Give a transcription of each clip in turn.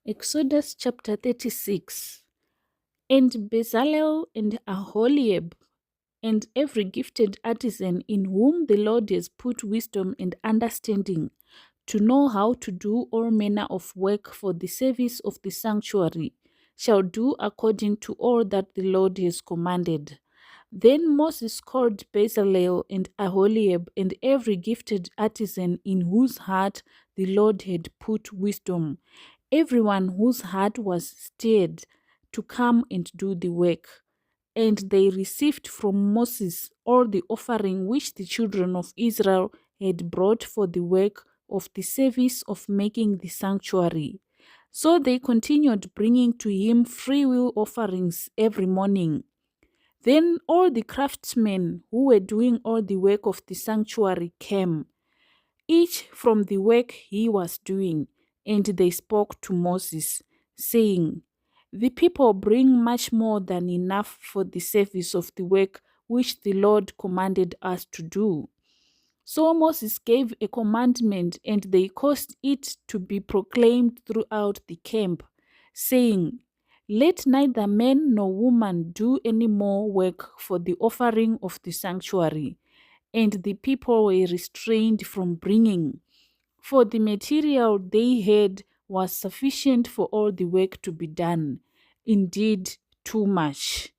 Exodus chapter 36. And Bezalel and Aholiab and every gifted artisan in whom the Lord has put wisdom and understanding to know how to do all manner of work for the service of the sanctuary shall do according to all that the Lord has commanded. Then Moses called Bezalel and Aholiab and every gifted artisan in whose heart the Lord had put wisdom, everyone whose heart was stirred to come and do the work. And they received from Moses all the offering which the children of Israel had brought for the work of the service of making the sanctuary. So they continued bringing to him freewill offerings every morning. Then all the craftsmen who were doing all the work of the sanctuary came, each from the work he was doing, and they spoke to Moses, saying, The people bring much more than enough for the service of the work which the Lord commanded us to do. So Moses gave a commandment, and they caused it to be proclaimed throughout the camp, saying, Let neither man nor woman do any more work for the offering of the sanctuary. And the people were restrained from bringing, for the material they had was sufficient for all the work to be done, indeed, too much.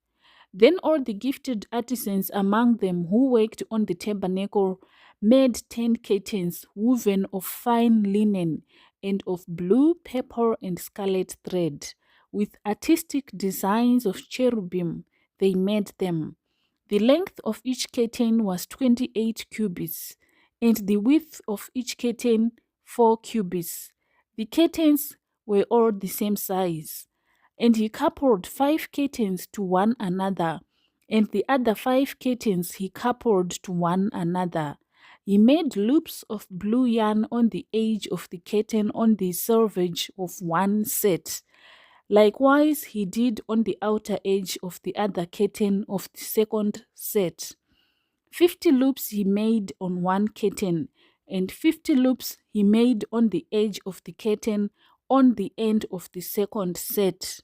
Then all the gifted artisans among them who worked on the tabernacle made 10 curtains woven of fine linen and of blue, purple, and scarlet thread. With artistic designs of cherubim, they made them. The length of each curtain was 28 cubits, and the width of each curtain 4 cubits. The curtains were all the same size. And he coupled 5 curtains to one another, and the other 5 curtains he coupled to one another. He made loops of blue yarn on the edge of the curtain on the selvage of one set. Likewise, he did on the outer edge of the other curtain of the second set. 50 loops he made on one curtain, and 50 loops he made on the edge of the curtain on the end of the second set.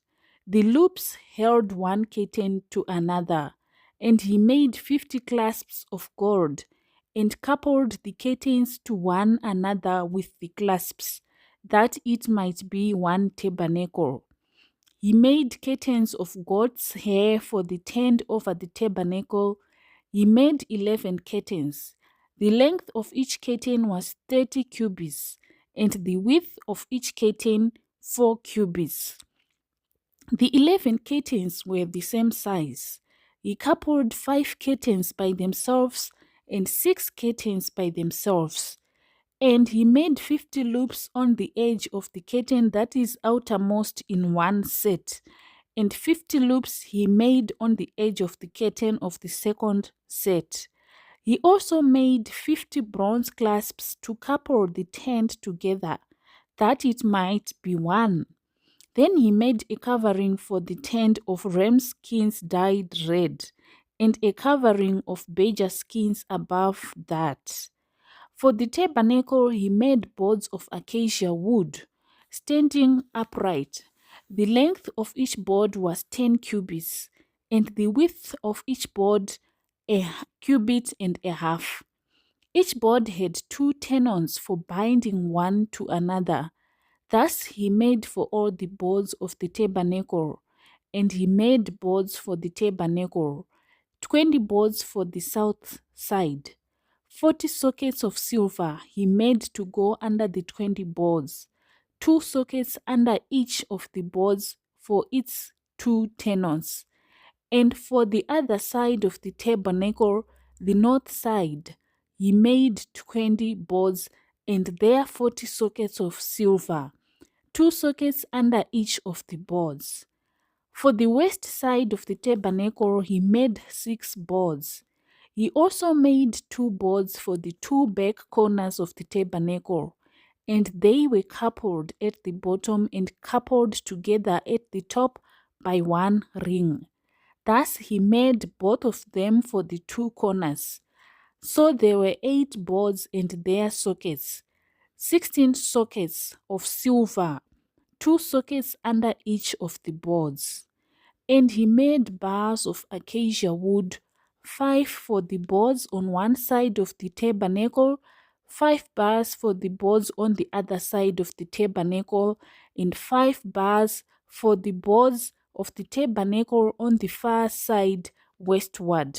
The loops held one curtain to another, and he made 50 clasps of gold, and coupled the curtains to one another with the clasps, that it might be one tabernacle. He made curtains of goat's hair for the tent over the tabernacle. He made 11 curtains. The length of each curtain was 30 cubits, and the width of each curtain 4 cubits. The 11 curtains were the same size. He coupled 5 curtains by themselves and 6 curtains by themselves. And he made 50 loops on the edge of the curtain that is outermost in one set, and 50 loops he made on the edge of the curtain of the second set. He also made 50 bronze clasps to couple the tent together, that it might be one. Then he made a covering for the tent of ram skins dyed red, and a covering of badger skins above that. For the tabernacle he made boards of acacia wood, standing upright. The length of each board was 10 cubits, and the width of each board a cubit and a half. Each board had 2 tenons for binding one to another. Thus he made for all the boards of the tabernacle, and he made boards for the tabernacle, 20 boards for the south side. 40 sockets of silver he made to go under the 20 boards, 2 sockets under each of the boards for its 2 tenons. And for the other side of the tabernacle, the north side, he made 20 boards, and there 40 sockets of silver, 2 sockets under each of the boards. For the west side of the tabernacle, he made 6 boards. He also made 2 boards for the 2 back corners of the tabernacle, and they were coupled at the bottom and coupled together at the top by one ring. Thus he made both of them for the 2 corners. So there were 8 boards and their sockets, 16 sockets of silver, 2 sockets under each of the boards. And he made bars of acacia wood, 5 for the boards on one side of the tabernacle, 5 bars for the boards on the other side of the tabernacle, and 5 bars for the boards of the tabernacle on the far side westward.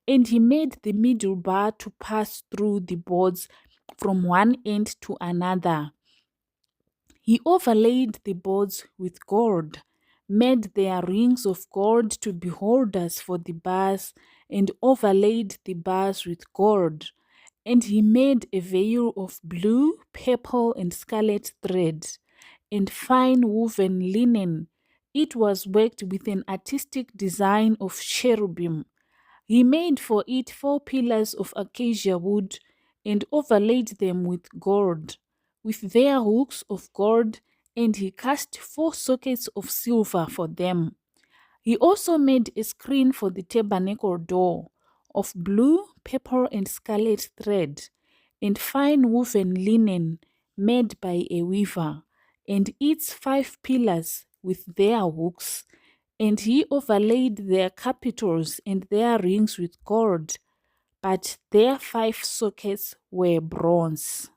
And he made the middle bar to pass through the boards from one end to another. He overlaid the boards with gold, made their rings of gold to be holders for the bars, and overlaid the bars with gold. And he made a veil of blue, purple, and scarlet thread, and fine woven linen. It was worked with an artistic design of cherubim. He made for it 4 pillars of acacia wood, and overlaid them with gold, with their hooks of gold, and he cast 4 sockets of silver for them. He also made a screen for the tabernacle door of blue, purple, and scarlet thread, and fine woven linen made by a weaver, and its 5 pillars with their hooks. And he overlaid their capitals and their rings with gold, but their 5 sockets were bronze.